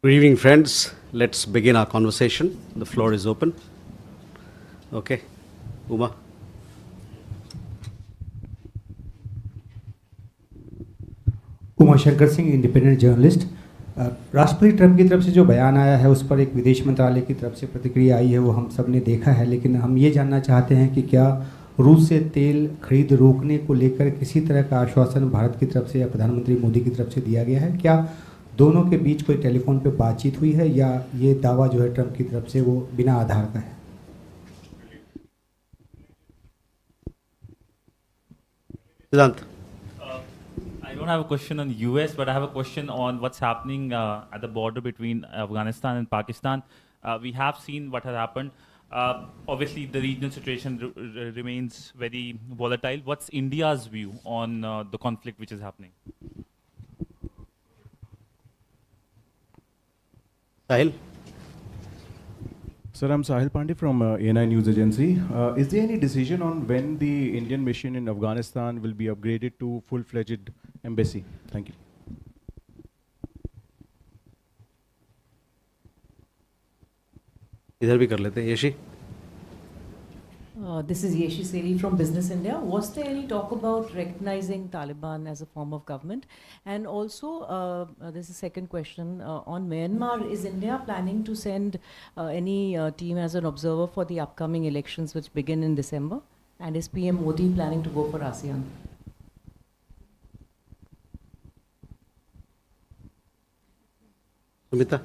Good evening, friends. Let's begin our conversation. The floor is open. Okay, Uma. Uma Shankar Singh, independent journalist. राष्ट्रपति Trump की तरफ से जो बयान आया है उस पर एक विदेश मंत्रालय की तरफ से प्रतिक्रिया आई है, वो हम सब ने देखा है, लेकिन हम ये जानना चाहते हैं कि क्या रूस से तेल खरीद रोकने को लेकर किसी तरह का आश्वासन भारत की तरफ से या प्रधानमंत्री मोदी की तरफ से दिया गया है? क्या दोनों के बीच कोई टेलीफोन पे बातचीत हुई है या ये दावा जो है ट्रंप की तरफ से वो बिना आधार का है? सिद्धांत। I don't have a question on US, but I have a question on what's happening at the border between Afghanistan and Pakistan. We have seen what has happened. Obviously, the regional situation remains very volatile. What's India's view on the conflict which is happening? Sahil. Sir, I'm Sahil Pandey from ANI News Agency. Is there any decision on when the Indian mission in Afghanistan will be upgraded to full-fledged embassy? Thank you. इधर भी कर लेते हैं, Yeshi. This is Yeshi Seri from Business India. Was there any talk about recognizing Taliban as a form of government? And also, this is second question, on Myanmar, is India planning to send any team as an observer for the upcoming elections which begin in December? And is PM Modi planning to go for ASEAN? Sumita.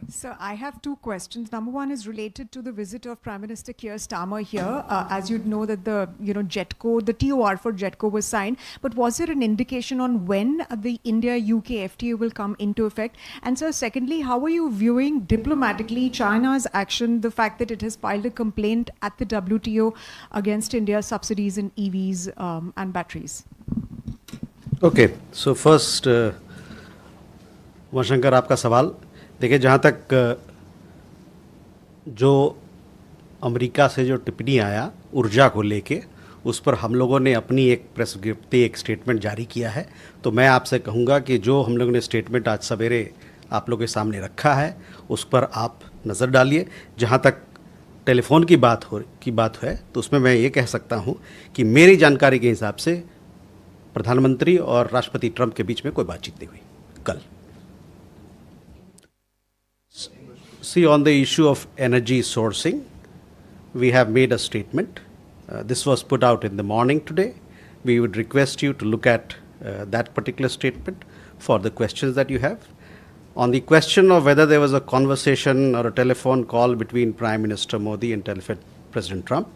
So I have two questions. Number one is related to the visit of Prime Minister Keir Starmer here. As you'd know that the JETCO, the TOR for JETCO was signed, but was there an indication on when the India-UK FTA will come into effect? And so secondly, how are you viewing diplomatically China's action, the fact that it has filed a complaint at the WTO against India's subsidies in EVs and batteries? Okay, so first, Umashankar, आपका सवाल देखिए, जहाँ तक जो America से जो टिप्पणी आया ऊर्जा को लेके, उस पर हम लोगों ने अपनी एक प्रेस विज्ञप्ति, एक स्टेटमेंट जारी किया है। तो मैं आपसे कहूँगा कि जो हम लोगों ने स्टेटमेंट आज सवेरे आप लोगों के सामने रखा है उस पर आप नज़र डालिए। जहाँ तक टेलीफोन की बात है तो उसमें मैं ये कह सकता हूँ कि मेरी जानकारी के हिसाब से प्रधानमंत्री और राष्ट्रपति ट्रंप के बीच में कोई बातचीत नहीं हुई कल। See, on the issue of energy sourcing, we have made a statement. This was put out in the morning today. We would request you to look at that particular statement for the questions that you have. On the question of whether there was a conversation or a telephone call between Prime Minister Modi and President Trump,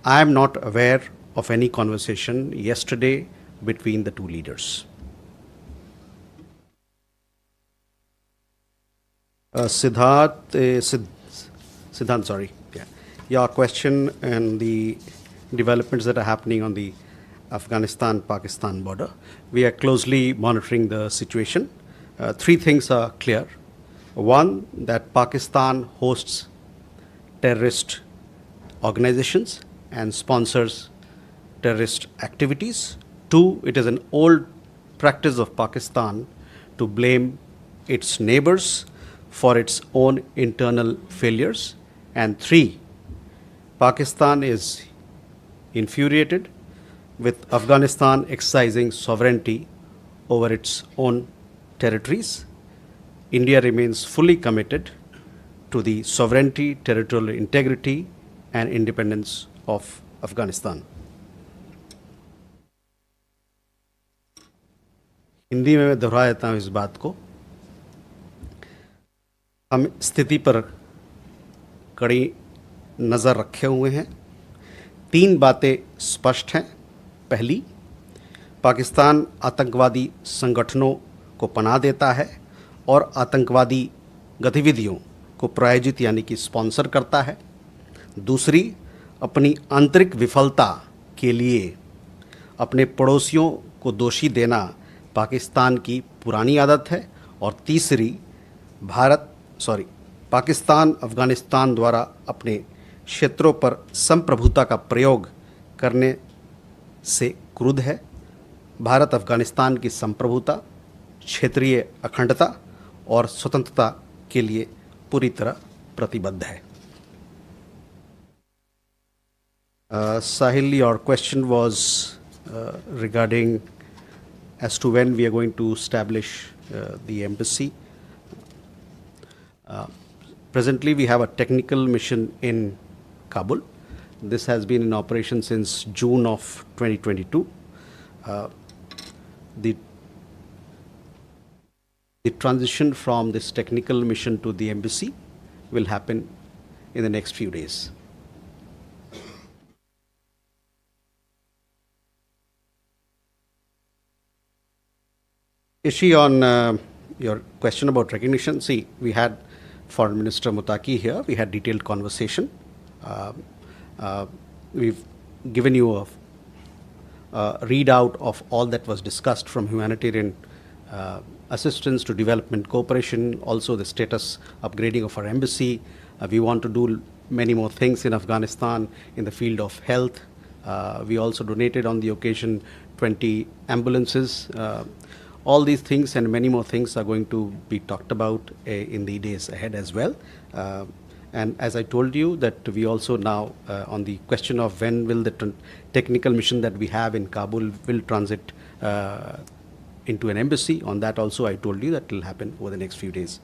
I am not aware of any conversation yesterday between the two leaders. Siddhant, sorry. Yeah. Your question and the developments that are happening on the Afghanistan-Pakistan border. We are closely monitoring the situation. Three things are clear. One, that Pakistan hosts terrorist organizations and sponsors terrorist activities. Two, it is an old practice of Pakistan to blame its neighbors for its own internal failures. And three, Pakistan is infuriated with Afghanistan exercising sovereignty over its own territories. India remains fully committed to the sovereignty, territorial integrity and independence of Afghanistan. Hindi में मैं दोहरा देता हूँ इस बात को। हम स्थिति पर कड़ी नज़र रखे हुए हैं। तीन बातें स्पष्ट हैं। पहली, पाकिस्तान आतंकवादी संगठनों को पनाह देता है और आतंकवादी गतिविधियों को प्रायोजित यानी कि स्पॉन्सर करता है। दूसरी, अपनी आंतरिक विफलता के लिए अपने पड़ोसियों को दोषी देना पाकिस्तान की पुरानी आदत है। और तीसरी, पाकिस्तान अफ़गानिस्तान द्वारा अपने क्षेत्रों पर संप्रभुता का प्रयोग करने से क्रुद्ध है। भारत अफ़गानिस्तान की संप्रभुता, क्षेत्रीय अखंडता और स्वतंत्रता के लिए पूरी तरह प्रतिबद्ध है। Sahil, your question was regarding as to when we are going to establish the embassy. Presently, we have a technical mission in Kabul. This has been in operation since June of 2022. The transition from this technical mission to the embassy will happen in the next few days. Ishi, on your question about recognition, see, we had Foreign Minister Mutaki here. We had detailed conversation. We've given you a readout of all that was discussed, from humanitarian assistance to development cooperation, also the status upgrading of our embassy. We want to do many more things in Afghanistan in the field of health. We also donated on the occasion 20 ambulances. All these things and many more things are going to be talked about in the days ahead as well. And as I told you, that we also now, on the question of when will the technical mission that we have in Kabul will transit into an embassy, on that also I told you that it will happen over the next few days.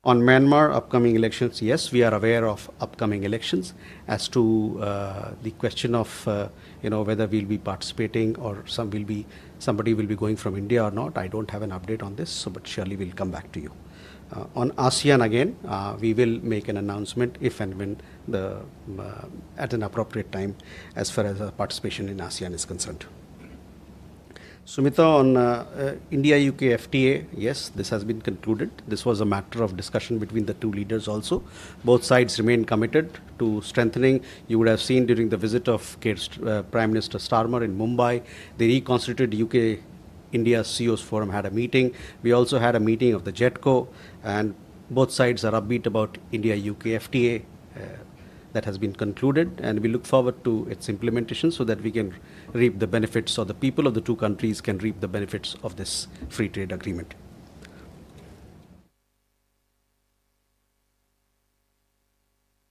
On Myanmar upcoming elections, yes, we are aware of upcoming elections. As to the question of whether we'll be participating or somebody will be going from India or not, I don't have an update on this, so but surely we'll come back to you. On ASEAN again, we will make an announcement if and when at an appropriate time as far as our participation in ASEAN is concerned. Sumita, on India-UK FTA, yes, this has been concluded. This was a matter of discussion between the two leaders also. Both sides remain committed to strengthening. You would have seen during the visit of Prime Minister Starmer in Mumbai, the reconstituted UK-India CEOs Forum had a meeting. We also had a meeting of the JETCO, and both sides are upbeat about India-UK FTA. That has been concluded, and we look forward to its implementation so that we can reap the benefits, or the people of the two countries can reap the benefits of this free trade agreement.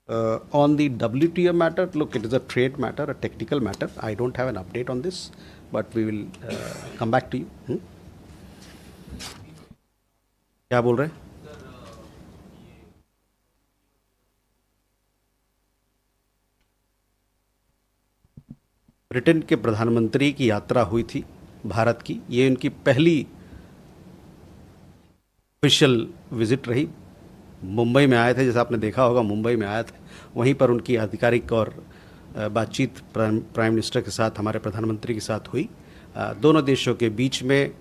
On the WTO matter, look, it is a trade matter, a technical matter. I don't have an update on this, but we will come back to you. क्या बोल रहे हैं? Britain के प्रधानमंत्री की यात्रा हुई थी भारत की। ये उनकी पहली ऑफिशियल विजिट रही। मुंबई में आए थे, जैसा आपने देखा होगा, मुंबई में आया था। वहीं पर उनकी आधिकारिक और बातचीत प्राइम मिनिस्टर के साथ, हमारे प्रधानमंत्री के साथ हुई। दोनों देशों के बीच में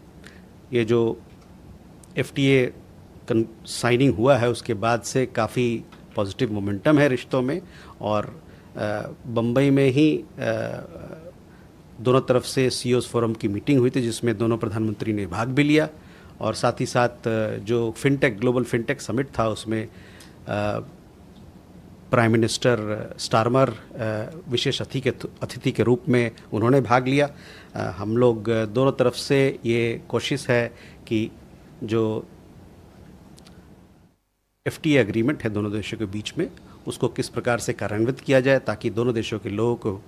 ये जो FTA साइनिंग हुआ है, उसके बाद से काफ़ी पॉजिटिव मोमेंटम है रिश्तों में। और बम्बई में ही दोनों तरफ से CEOs फोरम की मीटिंग हुई थी, जिसमें दोनों प्रधानमंत्री ने भाग भी लिया। और साथ ही साथ जो ग्लोबल फिनटेक समिट था, उसमें प्राइम मिनिस्टर स्टारमर विशेष अतिथि के रूप में उन्होंने भाग लिया। हम लोग दोनों तरफ से ये कोशिश है कि जो FTA एग्रीमेंट है दोनों देशों के बीच में, उसको किस प्रकार से कार्यान्वित किया जाए ताकि दोनों देशों के लोगों को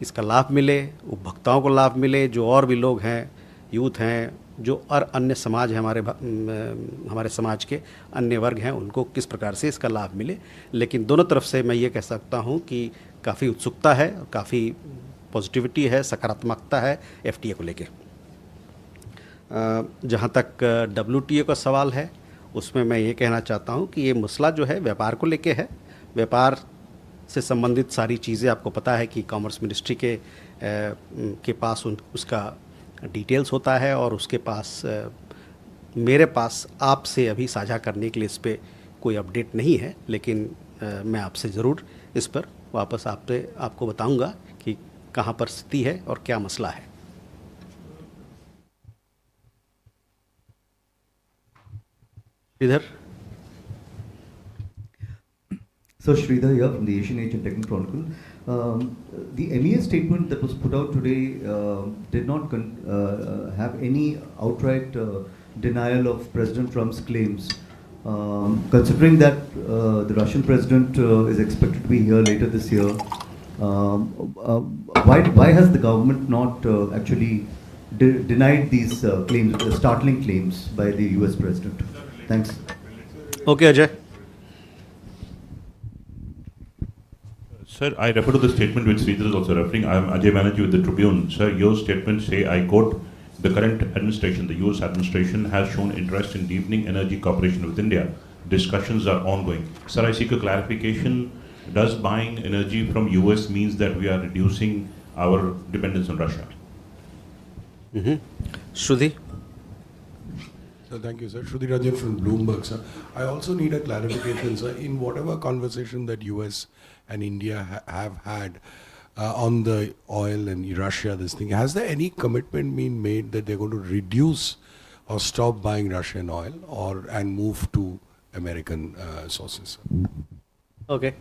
इसका लाभ मिले, उपभोक्ताओं को लाभ मिले, जो और भी लोग हैं, यूथ हैं, जो और अन्य समाज है, हमारे समाज के अन्य वर्ग हैं, उनको किस प्रकार से इसका लाभ मिले। लेकिन दोनों तरफ से मैं ये कह सकता हूँ कि काफ़ी उत्सुकता है, काफ़ी पॉजिटिविटी है, सकारात्मकता है FTA को लेके। जहाँ तक WTO का सवाल है, उसमें मैं ये कहना चाहता हूँ कि ये मसला जो है व्यापार को लेके है। व्यापार से संबंधित सारी चीज़ें आपको पता है कि कॉमर्स मिनिस्ट्री के पास उसका डिटेल्स होता है, और उसके पास मेरे पास आपसे अभी साझा करने के लिए इस पर कोई अपडेट नहीं है। लेकिन मैं आपसे ज़रूर इस पर वापस आपको बताऊंगा कि कहाँ पर स्थिति है और क्या मसला है। इधर So Sridhar here from the Asian Age and Techno Chronicle. The MEA statement that was put out today did not have any outright denial of President Trump's claims. Considering that the Russian president is expected to be here later this year, why has the government not actually denied these claims, startling claims by the US president? Thanks. Okay, Ajay. Sir, I refer to the statement which Sridhar is also referring. I am Ajay Banerjee with the Tribune. Sir, your statements say, I quote, the current administration, the US administration, has shown interest in deepening energy cooperation with India. Discussions are ongoing. Sir, I seek a clarification. Does buying energy from US means that we are reducing our dependence on Russia? Shruti? So thank you, sir. Shruti Rajan from Bloomberg, sir. I also need a clarification, sir. In whatever conversation that US and India have had on the oil and Russia, this thing, has there any commitment been made that they're going to reduce or stop buying Russian oil and move to American sources? Okay.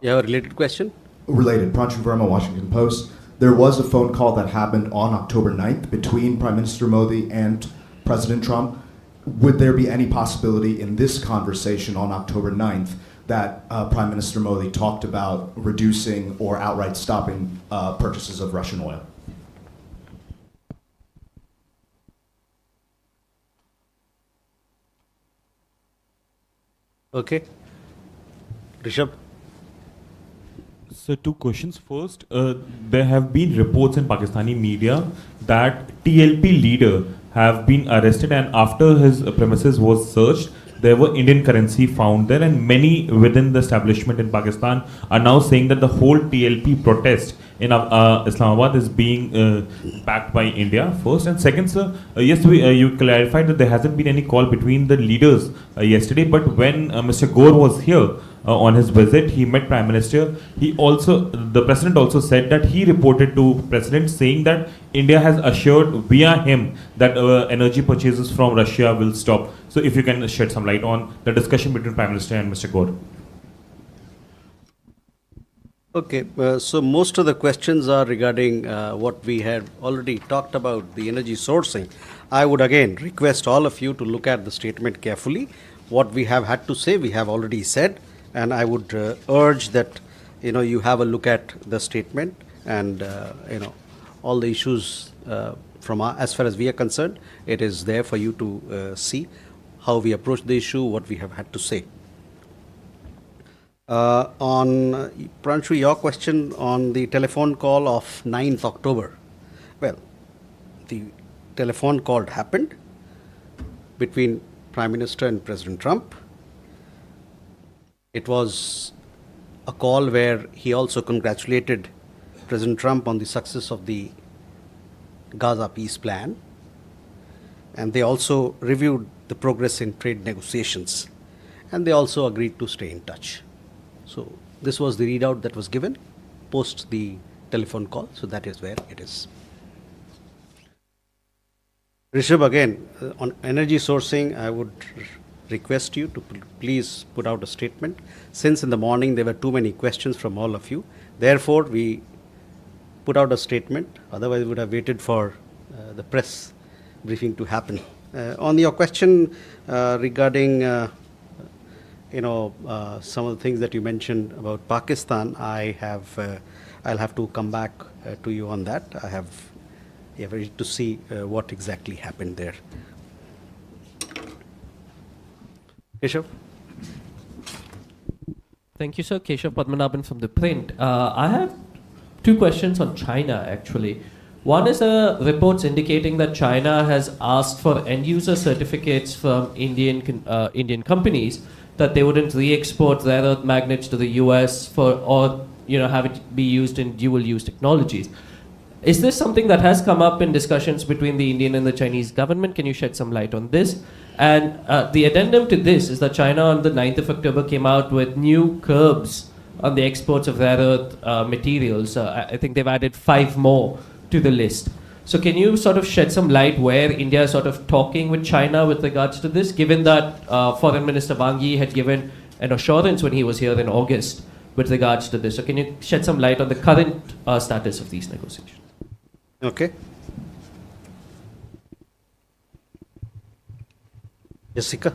You have a related question? Related. Pranshu Verma, Washington Post. There was a phone call that happened on October 9th between Prime Minister Modi and President Trump. Would there be any possibility in this conversation on October 9th that Prime Minister Modi talked about reducing or outright stopping purchases of Russian oil? Okay. Rishabh? So two questions. First, there have been reports in Pakistani media that TLP leader have been arrested, and after his premises was searched, there were Indian currency found there, and many within the establishment in Pakistan are now saying that the whole TLP protest in Islamabad is being backed by India. First, and second, sir, yes, you clarified that there hasn't been any call between the leaders yesterday, but when Mr. Gore was here on his visit, he met Prime Minister. The President also said that he reported to President saying that India has assured via him that energy purchases from Russia will stop. So if you can shed some light on the discussion between Prime Minister and Mr. Gore. Okay, so most of the questions are regarding what we had already talked about, the energy sourcing. I would again request all of you to look at the statement carefully. What we have had to say, we have already said, and I would urge that you have a look at the statement and all the issues from as far as we are concerned. It is there for you to see how we approach the issue, what we have had to say. On Pranshu, your question on the telephone call of 9th October. Well, the telephone call happened between Prime Minister and President Trump. It was a call where he also congratulated President Trump on the success of the Gaza peace plan, and they also reviewed the progress in trade negotiations, and they also agreed to stay in touch. So this was the readout that was given post the telephone call, so that is where it is. Rishabh, again, on energy sourcing, I would request you to please put out a statement. Since in the morning there were too many questions from all of you, therefore we put out a statement, otherwise we would have waited for the press briefing to happen. On your question regarding some of the things that you mentioned about Pakistan, I'll have to come back to you on that. I have to see what exactly happened there. Keshav? Thank you, sir. Keshav Padmanabhan from The Print. I have two questions on China, actually. One is reports indicating that China has asked for end-user certificates from Indian companies that they wouldn't re-export rare earth magnets to the US or have it be used in dual-use technologies. Is this something that has come up in discussions between the Indian and the Chinese government? Can you shed some light on this? And the addendum to this is that China on the 9th of October came out with new curbs on the exports of rare earth materials. I think they've added 5 more to the list. So can you sort of shed some light where India is sort of talking with China with regards to this, given that Foreign Minister Wang Yi had given an assurance when he was here in August with regards to this. So can you shed some light on the current status of these negotiations? Okay. Jessica.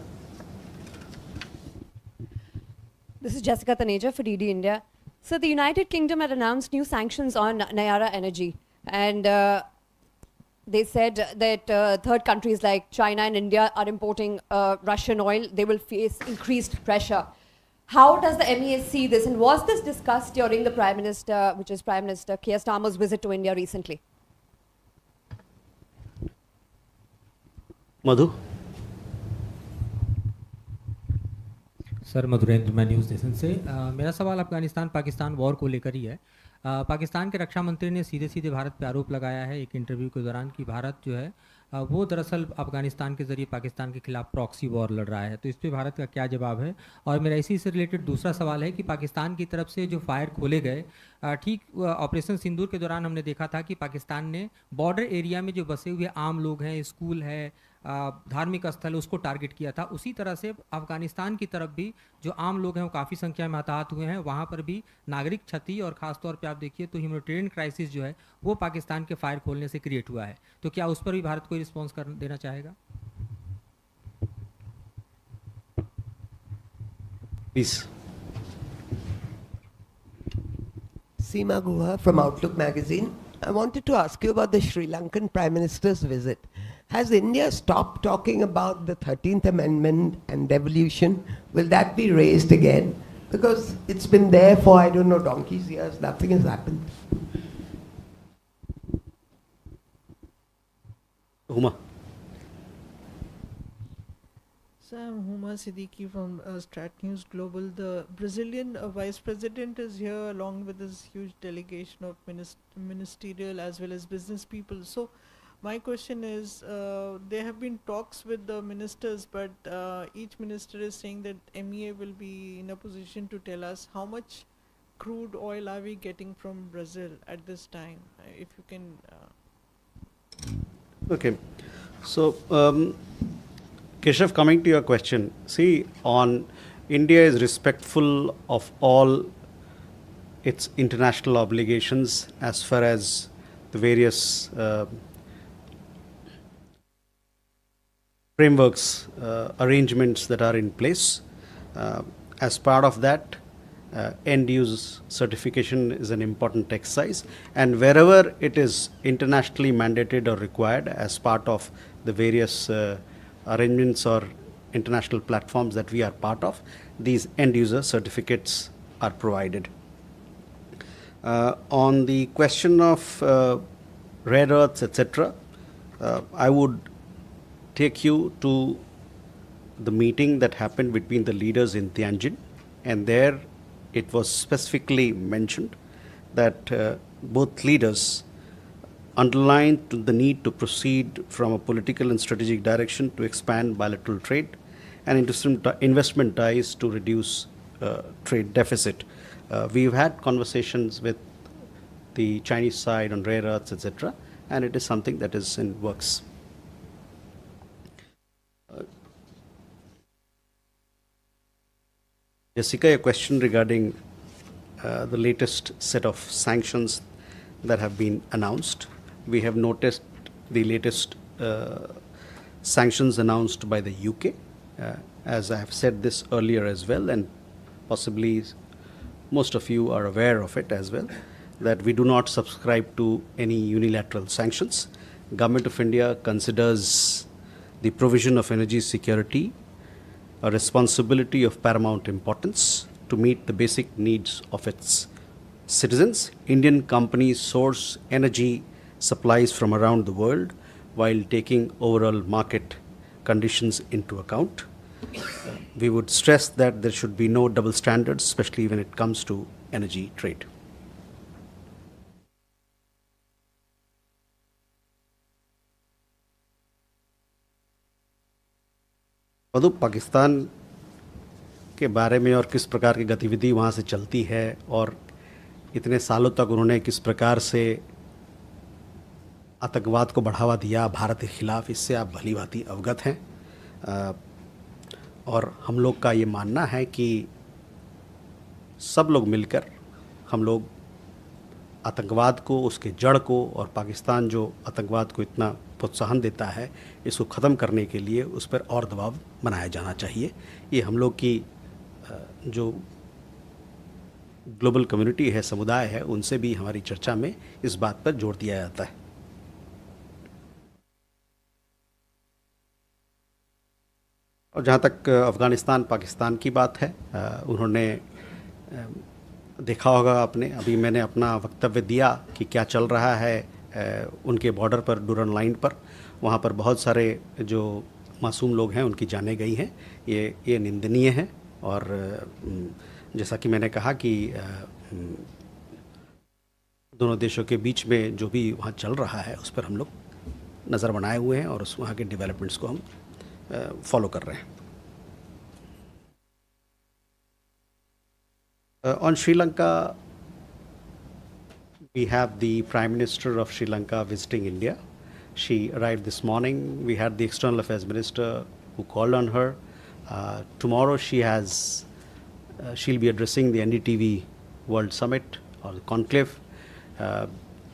This is Jessica Taneja for DD India. So the United Kingdom had announced new sanctions on Nayara Energy, and they said that third countries like China and India are importing Russian oil. They will face increased pressure. How does the MES see this, and was this discussed during the Prime Minister, which is Prime Minister Keir Starmer's visit to India recently? Madhu. Sir Madhurendra, मैं news nation से। मेरा सवाल Afghanistan Pakistan war को लेकर ही है। पाकिस्तान के रक्षा मंत्री ने सीधे सीधे भारत पर आरोप लगाया है एक इंटरव्यू के दौरान कि भारत जो है वो दरअसल अफगानिस्तान के ज़रिए पाकिस्तान के खिलाफ प्रॉक्सी वॉर लड़ रहा है। तो इस पे भारत का क्या जवाब है? और मेरा इसी से रिलेटेड दूसरा सवाल है कि पाकिस्तान की तरफ से जो फायर खोले गए, ठीक ऑपरेशन सिंदूर के दौरान हमने देखा था कि पाकिस्तान ने बॉर्डर एरिया में जो बसे हुए आम लोग हैं, स्कूल है, धार्मिक स्थल, उसको टारगेट किया था। उसी तरह से अफगानिस्तान की तरफ भी जो आम लोग हैं वो काफ़ी संख्या में हताहत हुए हैं, वहाँ पर भी नागरिक क्षति और ख़ासतौर पे आप देखिए तो ह्यूमैनिटेरियन क्राइसिस जो है वो पाकिस्तान के फायर खोलने से क्रिएट हुआ है। तो क्या उस पर भी भारत कोई रिस्पॉन्स कर देना चाहेगा? Please. Seema Guha from Outlook magazine. I wanted to ask you about the Sri Lankan Prime Minister's visit. Has India stopped talking about the 13th Amendment and devolution? Will that be raised again? Because it's been there for, I don't know, donkey's years. Nothing has happened. Huma. So I'm Huma Siddiqui from Strat News Global. The Brazilian Vice President is here along with this huge delegation of ministerial as well as business people. So my question is, there have been talks with the ministers, but each minister is saying that MEA will be in a position to tell us how much crude oil are we getting from Brazil at this time. If you can... Okay. So, Keshav, coming to your question, see, India is respectful of all its international obligations as far as the various frameworks, arrangements that are in place. As part of that, end-use certification is an important exercise, and wherever it is internationally mandated or required as part of the various arrangements or international platforms that we are part of, these end-user certificates are provided. On the question of rare earths, etc., I would take you to the meeting that happened between the leaders in Tianjin, and there it was specifically mentioned that both leaders underlined the need to proceed from a political and strategic direction to expand bilateral trade and investment ties to reduce trade deficit. We've had conversations with the Chinese side on rare earths, etc., and it is something that is in works. Jessica, a question regarding the latest set of sanctions that have been announced. We have noticed the latest sanctions announced by the UK. As I have said this earlier as well, and possibly most of you are aware of it as well, that we do not subscribe to any unilateral sanctions. Government of India considers the provision of energy security a responsibility of paramount importance to meet the basic needs of its citizens. Indian companies source energy supplies from around the world while taking overall market conditions into account. We would stress that there should be no double standards, especially when it comes to energy trade. मधु, पाकिस्तान के बारे में और किस प्रकार की गतिविधि वहाँ से चलती है और इतने सालों तक उन्होंने किस प्रकार से आतंकवाद को बढ़ावा दिया भारत के खिलाफ, इससे आप भली भांति अवगत हैं। और हम लोग का ये मानना है कि सब लोग मिलकर हम लोग आतंकवाद को, उसके जड़ को, और पाकिस्तान जो आतंकवाद को इतना प्रोत्साहन देता है, इसको ख़त्म करने के लिए उस पर और दबाव बनाया जाना चाहिए। ये हम लोग की जो ग्लोबल कम्युनिटी है, समुदाय है, उनसे भी हमारी चर्चा में इस बात पर जोर दिया जाता है। और जहाँ तक अफ़गानिस्तान पाकिस्तान की बात है, उन्होंने देखा होगा आपने, अभी मैंने अपना वक्तव्य दिया कि क्या चल रहा है उनके बॉर्डर पर, डूरन लाइन पर। वहाँ पर बहुत सारे जो मासूम लोग हैं उनकी जानें गई हैं। ये निंदनीय है। और जैसा कि मैंने कहा कि दोनों देशों के बीच में जो भी वहाँ चल रहा है उस पर हम लोग नज़र बनाए हुए हैं और उस वहाँ के डेवलपमेंट्स को हम फॉलो कर रहे हैं। On Sri Lanka, we have the Prime Minister of Sri Lanka visiting India. She arrived this morning. We had the External Affairs Minister who called on her. Tomorrow she'll be addressing the NDTV World Summit or the conclave.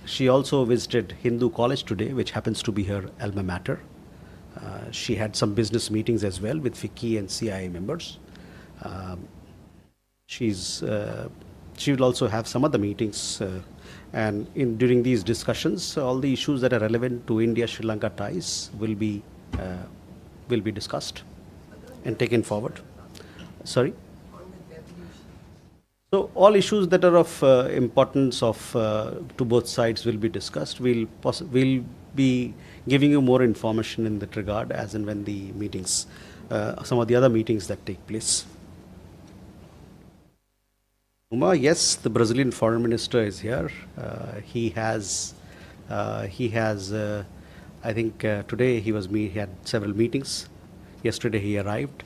She also visited Hindu College today, which happens to be her alma mater. She had some business meetings as well with FICCI and CIA members. She will also have some other meetings, and during these discussions, all the issues that are relevant to India-Sri Lanka ties will be discussed and taken forward. Sorry. So all issues that are of importance to both sides will be discussed. We'll be giving you more information in that regard as and when the meetings, some of the other meetings that take place. Yes, the Brazilian foreign minister is here. He has, I think today he had several meetings. Yesterday he arrived.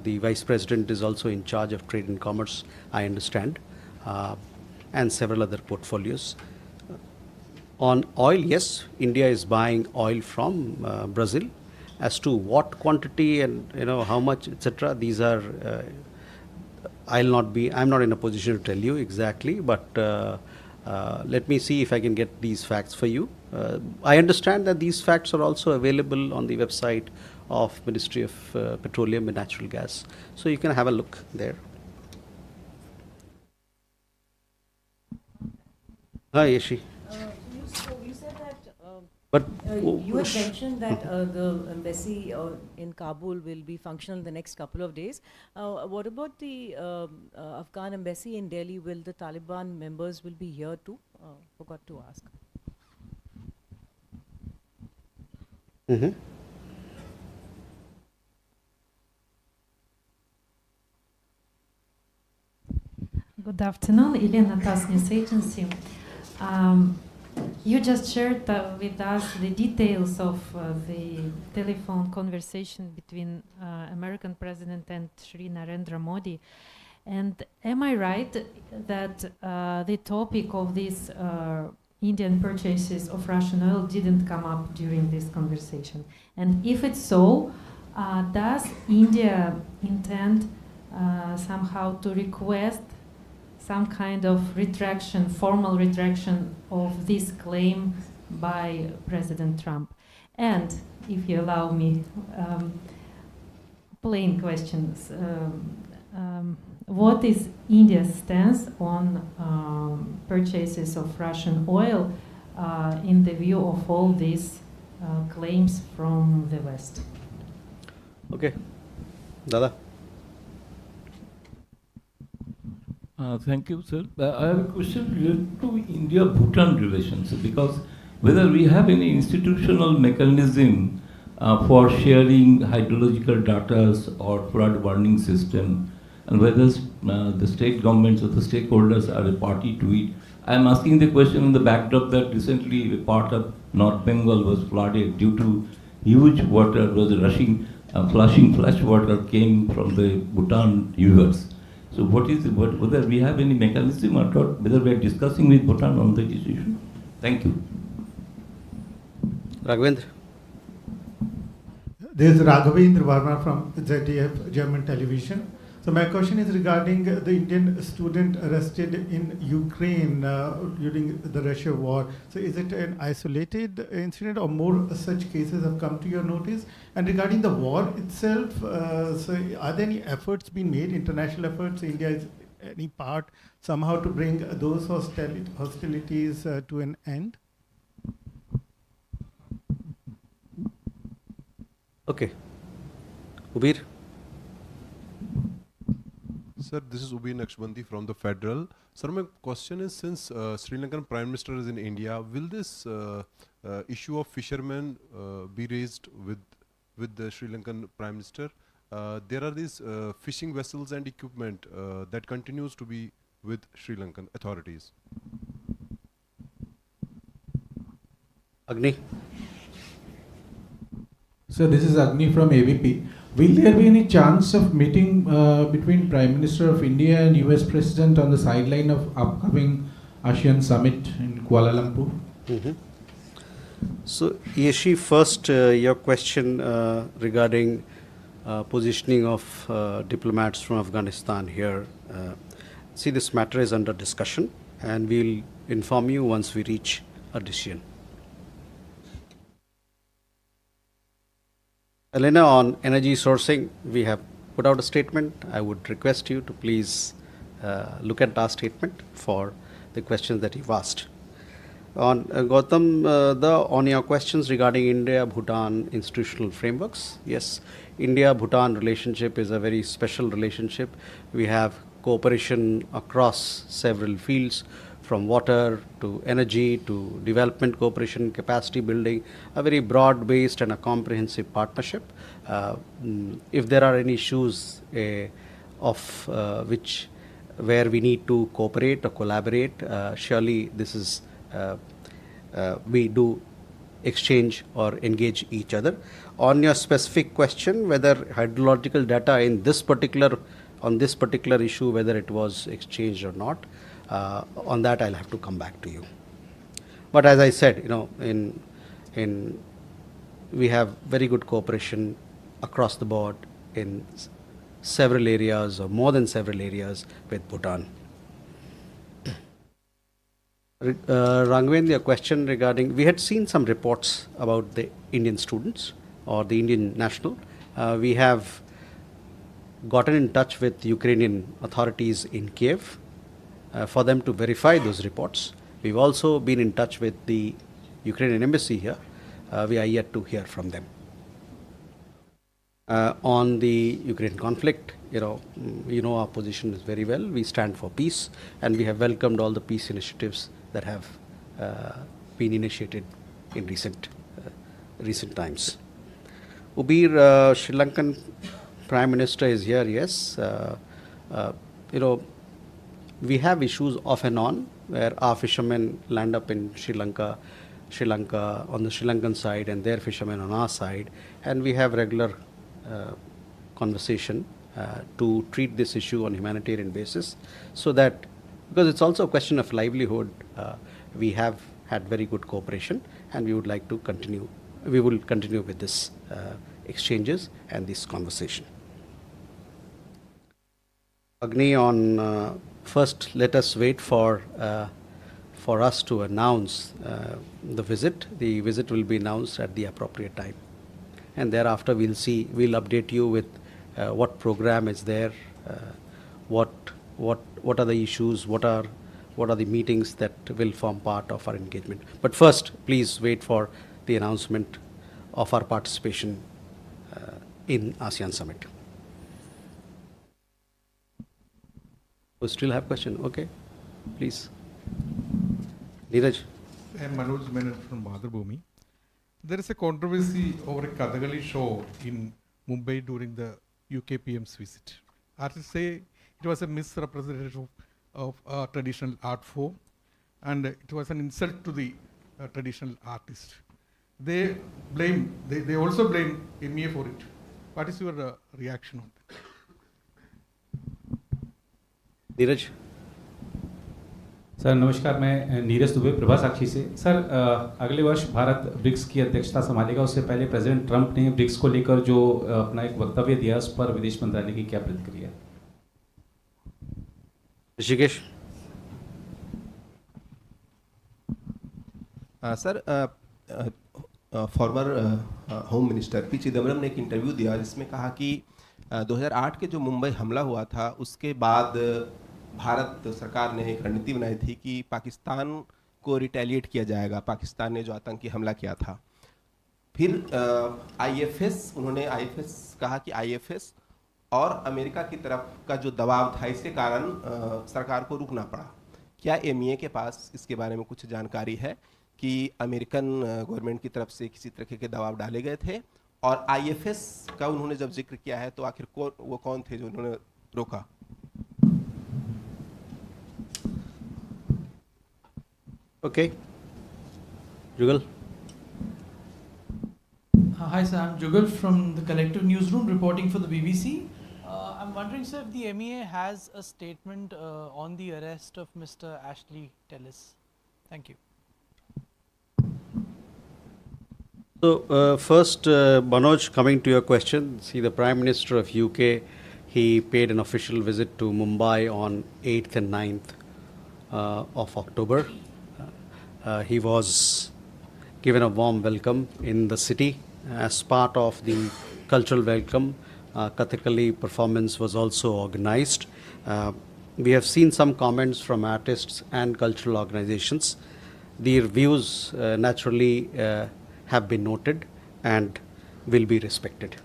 The vice president is also in charge of trade and commerce, I understand, and several other portfolios. On oil, yes, India is buying oil from Brazil. As to what quantity and how much, etc., these are. I'm not in a position to tell you exactly, but let me see if I can get these facts for you. I understand that these facts are also available on the website of Ministry of Petroleum and Natural Gas, so you can have a look there. Hi, Yeshi. You said that. But you had mentioned that the embassy in Kabul will be functional in the next couple of days. What about the Afghan embassy in Delhi? Will the Taliban members will be here too? Forgot to ask. Mm-hmm. Good afternoon, Elena TASS News Agency. You just shared with us the details of the telephone conversation between American President and Shri Narendra Modi. And am I right that the topic of these Indian purchases of Russian oil didn't come up during this conversation? And if it's so, does India intend somehow to request some kind of retraction, formal retraction of this claim by President Trump? And if you allow me, plain questions. What is India's stance on purchases of Russian oil in the view of all these claims from the West? Okay. Dada. Thank you, sir. I have a question related to India-Bhutan relations, because whether we have any institutional mechanism for sharing hydrological data or flood warning system, and whether the state governments or the stakeholders are a party to it. I am asking the question in the backdrop that recently a part of North Bengal was flooded due to huge water was rushing, flushing flash water came from the Bhutan rivers. So whether we have any mechanism or not, whether we are discussing with Bhutan on this issue? Thank you. Raghavendra. This is Raghavendra Verma from ZDF German television. So my question is regarding the Indian student arrested in Ukraine during the Russia war. So is it an isolated incident or more such cases have come to your notice? And regarding the war itself, so are there any efforts being made, international efforts? India is any part somehow to bring those hostilities to an end? Okay. Ubir? Sir, this is Ubi Naqshbandi from the Federal. Sir, my question is, since Sri Lankan Prime Minister is in India, will this issue of fishermen be raised with the Sri Lankan Prime Minister? There are these fishing vessels and equipment that continues to be with Sri Lankan authorities. Agni? So this is Agni from ABP. Will there be any chance of meeting between Prime Minister of India and US President on the sideline of upcoming ASEAN summit in Kuala Lumpur? So, Yeshi, first your question regarding positioning of diplomats from Afghanistan here. See, this matter is under discussion and we'll inform you once we reach a decision. Elena, on energy sourcing, we have put out a statement. I would request you to please look at our statement for the questions that you've asked. On Gautam, on your questions regarding India-Bhutan institutional frameworks, yes, India-Bhutan relationship is a very special relationship. We have cooperation across several fields, from water to energy to development cooperation, capacity building, a very broad-based and a comprehensive partnership. If there are any issues where we need to cooperate or collaborate, surely this is we do exchange or engage each other. On your specific question, whether hydrological data in this particular issue, whether it was exchanged or not, on that I'll have to come back to you. But as I said, we have very good cooperation across the board in several areas or more than several areas with Bhutan. Rangwen, your question regarding, we had seen some reports about the Indian students or the Indian national. We have gotten in touch with Ukrainian authorities in Kiev for them to verify those reports. We've also been in touch with the Ukrainian embassy here. We are yet to hear from them. On the Ukraine conflict, our position is very well. We stand for peace, and we have welcomed all the peace initiatives that have been initiated in recent times. Ubir, Sri Lankan Prime Minister is here, yes. We have issues off and on where our fishermen land up in Sri Lanka on the Sri Lankan side and their fishermen on our side, and we have regular conversation to treat this issue on a humanitarian basis, so that, because it's also a question of livelihood, we have had very good cooperation, and we would like to continue. We will continue with this exchanges and this conversation. Agni, on first, let us wait for us to announce the visit. The visit will be announced at the appropriate time, and thereafter we'll update you with what program is there, what are the issues, what are the meetings that will form part of our engagement. But first, please wait for the announcement of our participation in ASEAN Summit. We still have question? Okay, please. Neeraj. I am Manoj Menon from Madhubhumi. There is a controversy over a Kathakali show in Mumbai during the UK PM's visit. Artists say it was a misrepresentation of a traditional art form, and it was an insult to the traditional artist. They also blame MEA for it. What is your reaction on that? Neeraj sir नमस्कार, मैं नीरज दुबे प्रभा साक्षी से। Sir अगले वर्ष Bharat BRICS की अध्यक्षता संभालेगा, उससे पहले प्रेसिडेंट ट्रंप ने ब्रिक्स को लेकर जो अपना एक वक्तव्य दिया, उस पर विदेश मंत्रालय की क्या प्रतिक्रिया? Rishikesh. Sir, farmer home minister P Chidambaram ने एक इंटरव्यू दिया जिसमें कहा कि 2008 के जो मुंबई हमला हुआ था उसके बाद भारत सरकार ने एक रणनीति बनाई थी कि पाकिस्तान को रिटेलिएट किया जाएगा, पाकिस्तान ने जो आतंकी हमला किया था. फिर IFS, उन्होंने IFS कहा कि IFS और अमेरिका की तरफ का जो दबाव था इसके कारण सरकार को रुकना पड़ा. क्या MEA के पास इसके बारे में कुछ जानकारी है कि अमेरिकन गवर्नमेंट की तरफ से किसी तरह के दबाव डाले गए थे, और IFS का उन्होंने जब जिक्र किया है तो आखिर वो कौन थे जो उन्होंने रोका? Okay. Jugal. Hi sir, I'm Jugal from the Collective Newsroom reporting for the BBC. I'm wondering, sir, if the MEA has a statement on the arrest of Mr. Ashley Tellis. Thank you. So first, Manoj, coming to your question, see the Prime Minister of UK, he paid an official visit to Mumbai on 8th and 9th of October. He was given a warm welcome in the city. As part of the cultural welcome, Kathakali performance was also organized. We have seen some comments from artists and cultural organizations. Their views naturally have been noted and will be respected.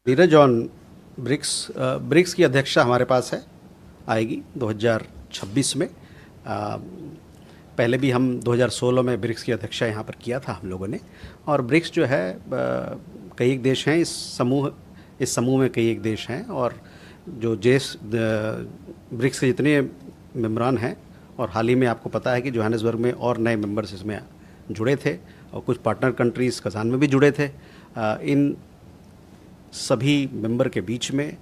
Neeraj, on BRICS की अध्यक्षता हमारे पास है, आएगी 2026 में. पहले भी हम 2016 में ब्रिक्स की अध्यक्षता यहाँ पर किया था हम लोगों ने. और ब्रिक्स जो है कई एक देश हैं इस समूह में कई एक देश हैं, और जो ब्रिक्स के जितने मेम्बरान हैं, और हाल ही में आपको पता है कि जोहानिसबर्ग में और नए मेंबर्स इसमें जुड़े थे, और कुछ पार्टनर कंट्रीज़ कजान में भी जुड़े थे. इन सभी मेंबर के बीच में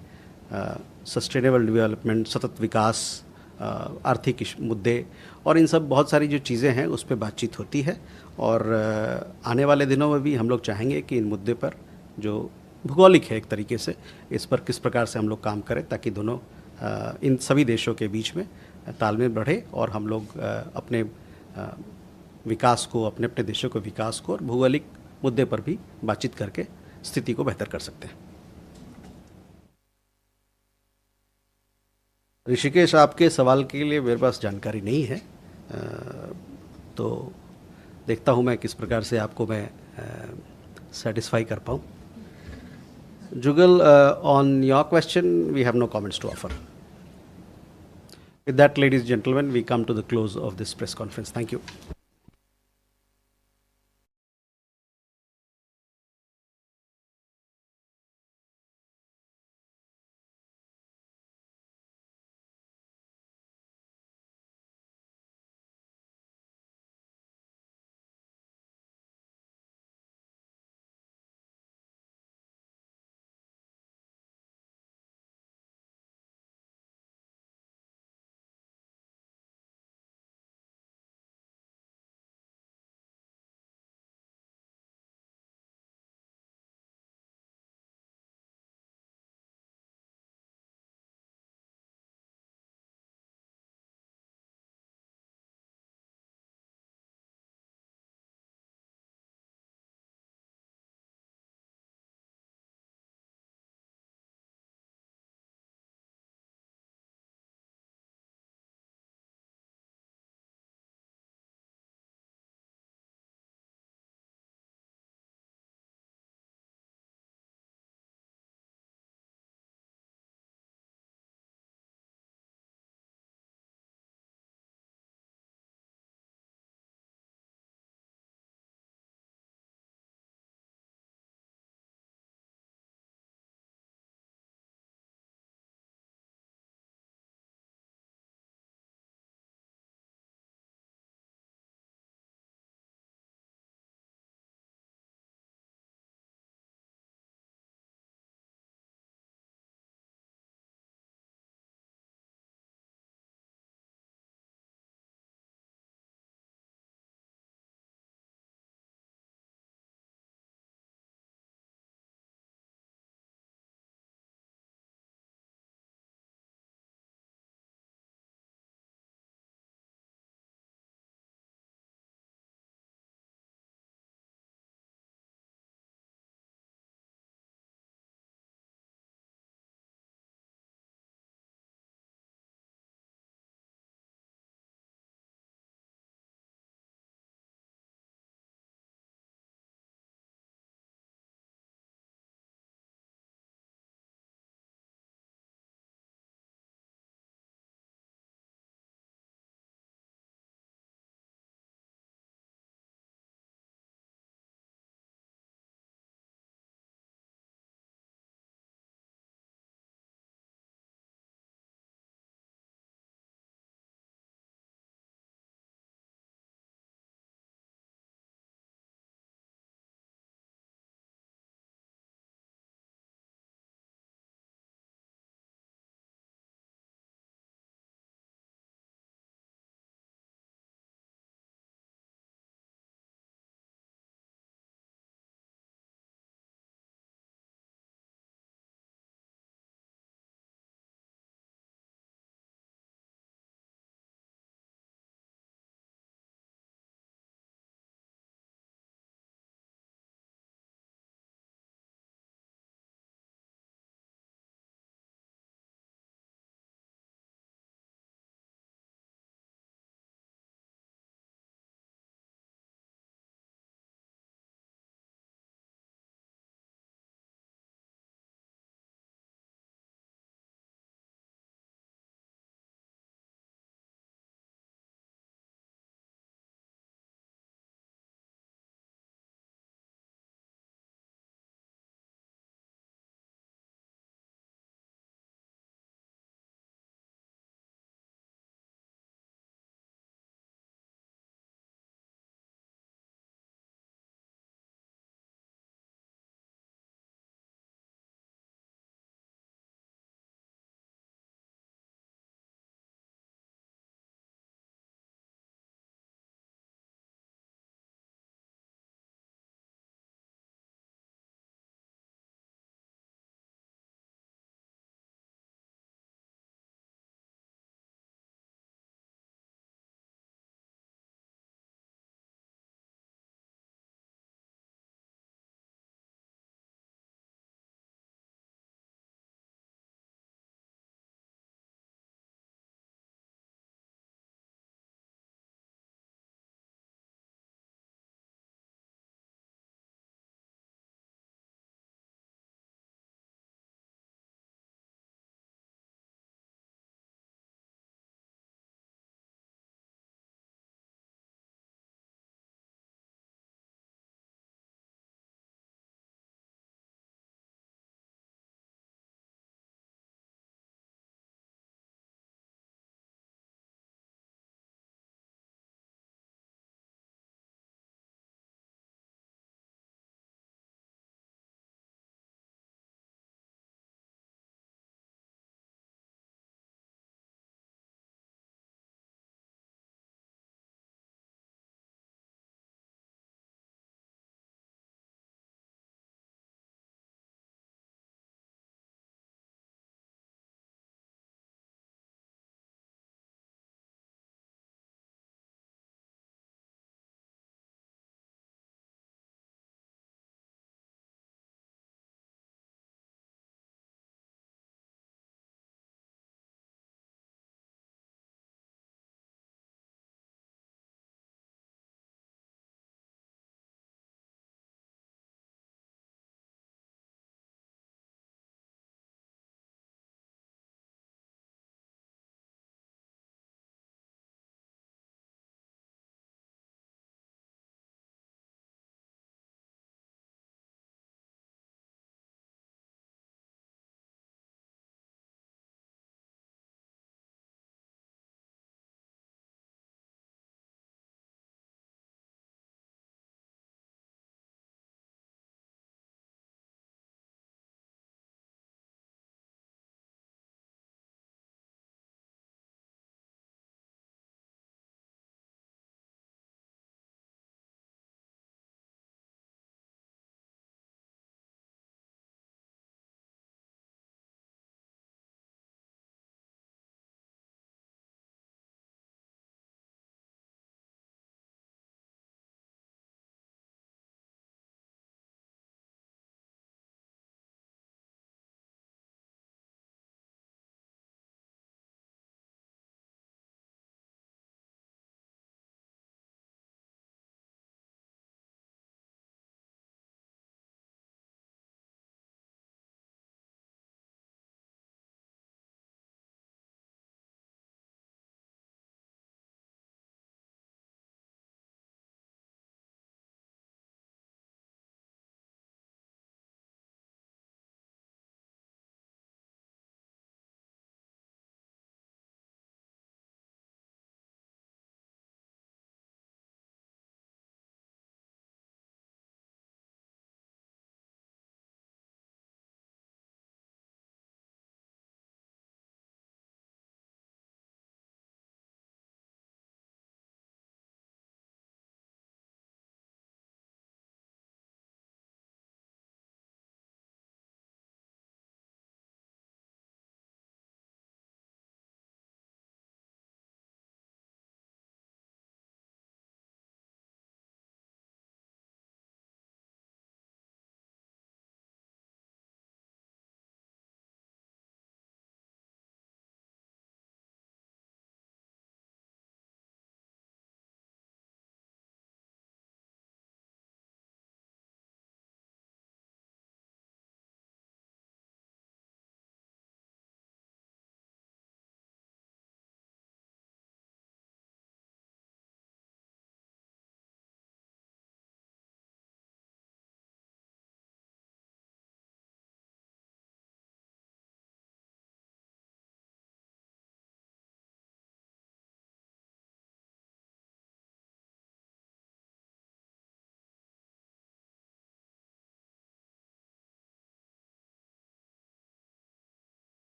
सस्टेनेबल डेवलपमेंट, सतत विकास, आर्थिक मुद्दे और इन सब बहुत सारी जो चीज़ें हैं उस पर बातचीत होती है. और आने वाले दिनों में भी हम लोग चाहेंगे कि इन मुद्दे पर जो भूगोलिक है एक तरीके से, इस पर किस प्रकार से हम लोग काम करें ताकि दोनों इन सभी देशों के बीच में तालमेल बढ़े और हम लोग अपने विकास को, अपने अपने देशों के विकास को और भौगोलिक मुद्दे पर भी बातचीत करके स्थिति को बेहतर कर सकते हैं. ऋषिकेश, आपके सवाल के लिए मेरे पास जानकारी नहीं है, तो देखता हूँ मैं किस प्रकार से आपको मैं सेटिस्फाई कर पाऊँ. Jugal, on your question we have no comments to offer. With that, ladies and gentlemen, we come to the close of this press conference. Thank you.